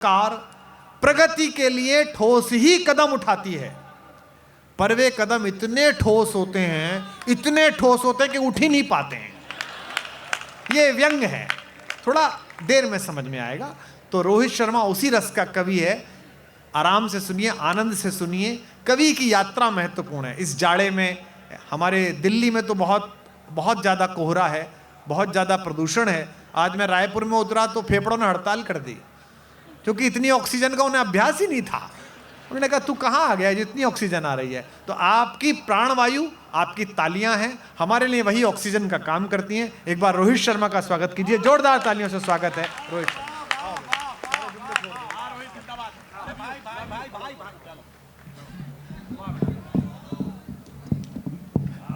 Car प्रगति के लिए ठोस ही कदम उठाती है, पर वे कदम इतने ठोस होते हैं कि उठ ही नहीं पाते हैं। ये व्यंग है, थोड़ा देर में समझ में आएगा। तो रोहित शर्मा उसी रस का कवि है। आराम से सुनिए, आनंद से सुनिए। कवि की यात्रा महत्वपूर्ण है। इस जाड़े में हमारे दिल्ली में तो बहुत ज़्यादा कोहरा है, बहुत ज़्यादा प्रदूषण है। आज मैं रायपुर में उतरा तो फेफड़ों ने हड़ताल कर दी, क्योंकि इतनी ऑक्सीजन का उन्हें अभ्यास ही नहीं था। उन्होंने कहा तू कहाँ आ गया जितनी ऑक्सीजन आ रही है। तो आपकी प्राणवायु, आपकी तालियां हैं, हमारे लिए वही ऑक्सीजन का काम करती हैं। एक बार रोहित शर्मा का स्वागत कीजिए, जोरदार तालियों से स्वागत है रोहित शर्मा।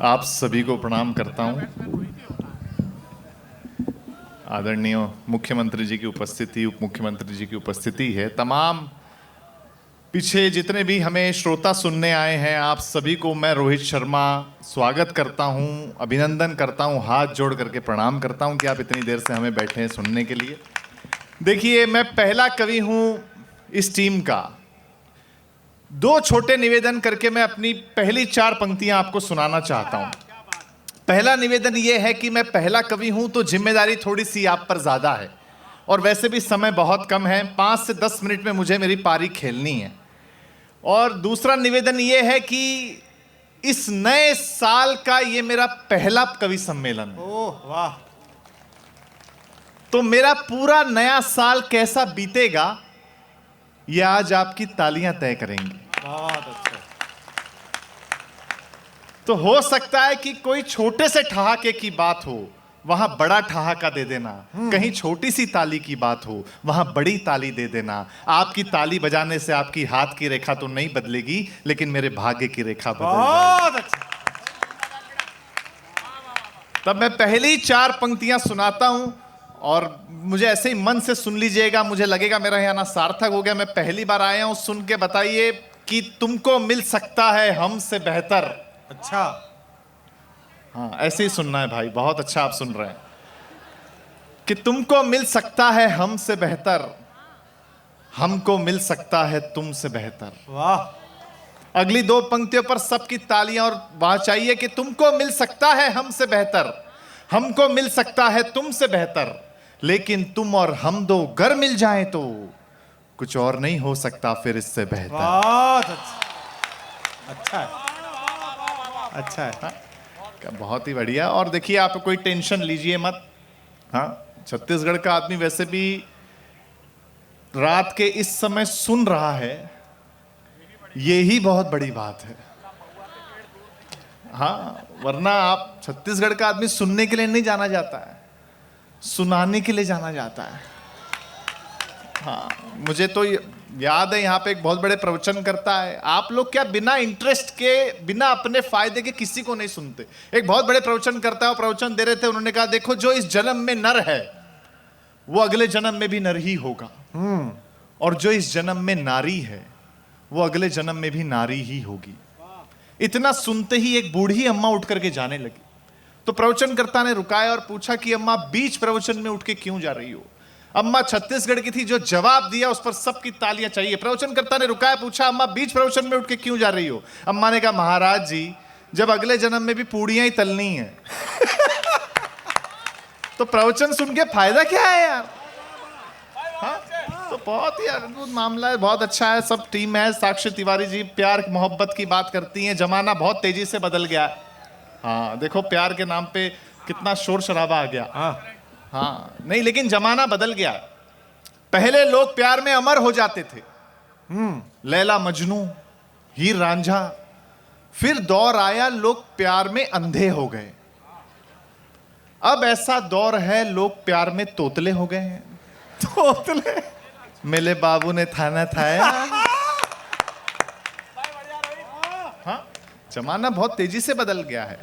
आप सभी को प्रणाम करता हूं। आदरणीय मुख्यमंत्री जी की उपस्थिति, उप मुख्यमंत्री जी की उपस्थिति है, तमाम पीछे जितने भी हमें श्रोता सुनने आए हैं, आप सभी को मैं रोहित शर्मा स्वागत करता हूं, अभिनंदन करता हूं, हाथ जोड़ करके प्रणाम करता हूं कि आप इतनी देर से हमें बैठे हैं सुनने के लिए। देखिए, मैं पहला कवि हूं इस टीम का। दो छोटे निवेदन करके मैं अपनी पहली 4 पंक्तियां आपको सुनाना चाहता हूं। पहला निवेदन यह है कि मैं पहला कवि हूं तो जिम्मेदारी थोड़ी सी आप पर ज्यादा है, और वैसे भी समय बहुत कम है। 5 से 10 मिनट में मुझे मेरी पारी खेलनी है। और दूसरा निवेदन यह है कि इस नए साल का यह मेरा पहला कवि सम्मेलन है। ओह वाह! तो मेरा पूरा नया साल कैसा बीतेगा, यह आज आपकी तालियां तय करेंगी। बहुत अच्छा। तो हो सकता है कि कोई छोटे से ठहाके की बात हो, वहां बड़ा ठहाका दे देना। कहीं छोटी सी ताली की बात हो, वहां बड़ी ताली दे देना। आपकी ताली बजाने से आपकी हाथ की रेखा तो नहीं बदलेगी, लेकिन मेरे भाग्य की रेखा बदल जाएगी। बहुत अच्छा। तब मैं पहली 4 पंक्तियां सुनाता हूं, और मुझे ऐसे ही मन से सुन लीजिएगा। मुझे लगेगा मेरा यहाँ ना सार्थक हो गया। मैं पहली बार आया हूं, सुन के बताइए कि तुमको मिल सकता है हमसे बेहतर। अच्छा, हाँ, ऐसे ही सुनना है भाई। बहुत अच्छा आप सुन रहे हैं कि तुमको मिल सकता है हमसे बेहतर, हमको मिल सकता है तुमसे बेहतर। वाह! अगली 2 पंक्तियों पर सबकी तालियां और वहां चाहिए कि तुमको मिल सकता है हमसे बेहतर, हमको मिल सकता है तुमसे बेहतर, लेकिन तुम और हम दो घर मिल जाएं तो कुछ और नहीं हो सकता फिर इससे बेहतर। बहुत अच्छा। अच्छा है, अच्छा है। हाँ? बहुत ही बढ़िया। और देखिए, आप कोई टेंशन लीजिए मत। हाँ, छत्तीसगढ़ का आदमी वैसे भी रात के इस समय सुन रहा है, यही बहुत बड़ी बात है। हाँ, वरना आप छत्तीसगढ़ का आदमी सुनने के लिए नहीं जाना जाता है, सुनाने के लिए जाना जाता है। हाँ, मुझे तो याद है, यहाँ पे एक बहुत बड़े प्रवचन करता है। आप लोग क्या बिना इंटरेस्ट के, बिना अपने फायदे के किसी को नहीं सुनते। एक बहुत बड़े प्रवचन करता है, और प्रवचन दे रहे थे। उन्होंने कहा, देखो, जो इस जन्म में नर है वो अगले जन्म में भी नर ही होगा, और जो इस जन्म में नारी है वो अगले जन्म में भी नारी ही होगी। इतना सुनते ही एक बूढ़ी अम्मा उठ करके जाने लगी। तो प्रवचनकर्ता ने रुकाया और पूछा कि अम्मा, बीच प्रवचन में उठ के क्यों जा रही हो? अम्मा छत्तीसगढ़ की थी, जो जवाब दिया उस पर सबकी तालियां चाहिए। प्रवचनकर्ता ने रुकाया, पूछा, अम्मा बीच प्रवचन में उठ के क्यों जा रही हो? अम्मा ने कहा, महाराज जी, जब अगले जन्म में भी पूड़ियां ही तलनी है तो प्रवचन सुन के फायदा क्या है यार? हाँ? तो बहुत ही अद्भुत मामला है, बहुत अच्छा है। सब टीम है। साक्षी तिवारी जी प्यार मोहब्बत की बात करती हैं। जमाना बहुत तेजी से बदल गया। हाँ, देखो, प्यार के नाम पे कितना शोर शराबा आ गया। हाँ, नहीं, लेकिन जमाना बदल गया। पहले लोग प्यार में अमर हो जाते थे, लैला मजनू, हीर रांझा। फिर दौर आया, लोग प्यार में अंधे हो गए। अब ऐसा दौर है, लोग प्यार में तोतले हो गए हैं। तोतले? मेरे बाबू ने थाना थाया। हाँ, जमाना बहुत तेजी से बदल गया है।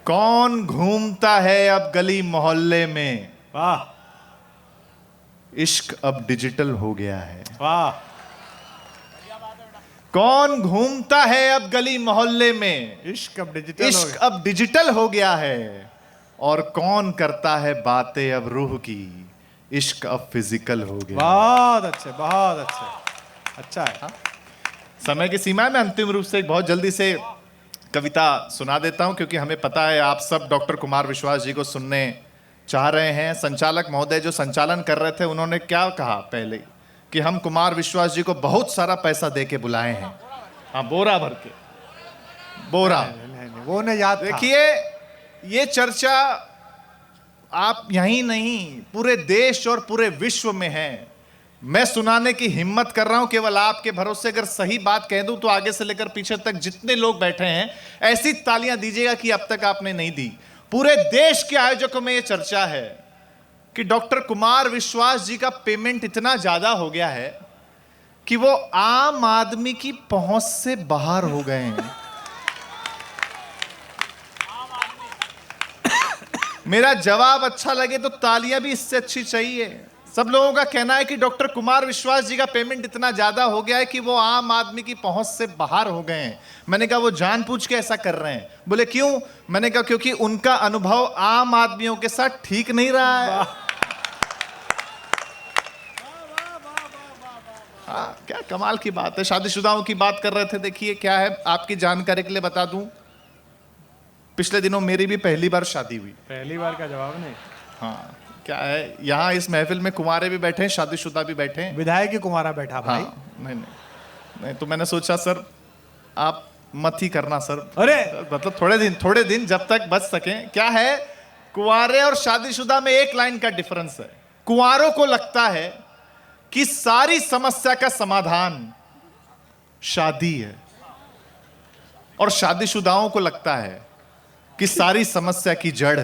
कौन घूमता है अब गली मोहल्ले में? वाह! इश्क अब डिजिटल हो गया है। वाह! कौन घूमता है अब गली मोहल्ले में? इश्क अब डिजिटल हो इश्क गया। अब डिजिटल हो गया है। और कौन करता है बातें अब रूह की? इश्क अब फिजिकल हो गया। बहुत अच्छे, बहुत अच्छे, अच्छा है। हाँ? समय की सीमा में अंतिम रूप से एक बहुत जल्दी से कविता सुना देता हूं, क्योंकि हमें पता है आप सब डॉक्टर कुमार विश्वास जी को सुनने चाह रहे हैं। संचालक महोदय जो संचालन कर रहे थे उन्होंने क्या कहा पहले कि हम कुमार विश्वास जी को बहुत सारा पैसा दे के बुलाए हैं। हाँ, बोरा भर के, बोरा। नहीं, वो ने याद था। देखिए, ये चर्चा आप यहीं नहीं पूरे देश और पूरे विश्व में है। मैं सुनाने की हिम्मत कर रहा हूं केवल आपके भरोसे। अगर सही बात कह दूं तो आगे से लेकर पीछे तक जितने लोग बैठे हैं ऐसी तालियां दीजिएगा कि अब तक आपने नहीं दी। पूरे देश के आयोजकों में यह चर्चा है कि डॉक्टर कुमार विश्वास जी का पेमेंट इतना ज्यादा हो गया है कि वो आम आदमी की पहुंच से बाहर हो गए हैं। मेरा जवाब अच्छा लगे तो तालियां भी इससे अच्छी चाहिए। सब लोगों का कहना है कि डॉक्टर कुमार विश्वास जी का पेमेंट इतना ज्यादा हो गया है कि वो आम आदमी की पहुंच से बाहर हो गए हैं। मैंने कहा वो जानबूझ के ऐसा कर रहे हैं। बोले क्यों? मैंने कहा क्योंकि उनका अनुभव आम आदमियों के साथ ठीक नहीं रहा है। हाँ, क्या कमाल की बात है। शादीशुदाओं की बात कर रहे थे। देखिए क्या है, आपकी जानकारी के लिए बता दूं, पिछले दिनों मेरी भी पहली बार शादी हुई। पहली बार का जवाब नहीं। हाँ, क्या है, यहाँ इस महफिल में कुंवारे भी बैठे हैं, शादीशुदा भी बैठे हैं। विधायक ही कुमारा बैठा भाई। हाँ, नहीं, तो मैंने सोचा सर आप मत ही करना सर। अरे मतलब थोड़े दिन जब तक बच सकें। क्या है, कुंवारे और शादीशुदा में एक लाइन का डिफरेंस है। कुंवारों को लगता है कि सारी समस्या का समाधान शादी है, और शादीशुदाओं को लगता है कि सारी समस्या की जड़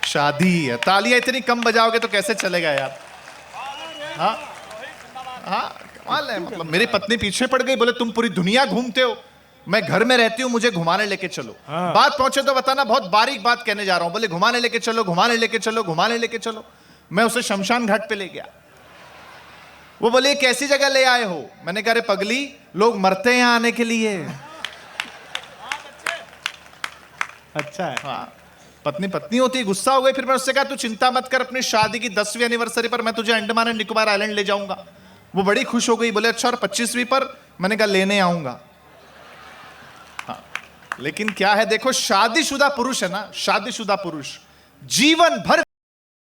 शादी है। तालियां इतनी कम बजाओगे तो कैसे चलेगा यार। हाँ हाँ, कमाल है। मतलब मेरी पत्नी पीछे पड़ गई, बोले तुम पूरी दुनिया घूमते हो, मैं घर में रहती हूँ, मुझे घुमाने लेके चलो। हाँ। बात पहुंचे तो बताना, बहुत बारीक बात कहने जा रहा हूं। बोले घुमाने लेके चलो, घुमाने लेके चलो, घुमाने लेके चलो। मैं उसे शमशान घाट पे ले गया। वो बोले कैसी जगह ले आए हो? मैंने कहा अरे पगली, लोग मरते हैं आने के लिए। अच्छा है। हाँ, पत्नी होती, गुस्सा हो गई। फिर मैं उससे कहा तू चिंता मत कर, अपनी शादी की 10वीं एनिवर्सरी पर मैं तुझे अंडमान एंड निकोबार आइलैंड ले जाऊंगा। वो बड़ी खुश हो गई। बोले अच्छा, और 25वीं पर? मैंने कहा लेने आऊंगा। हाँ, लेकिन क्या है, देखो शादीशुदा पुरुष है ना, शादीशुदा पुरुष जीवन भर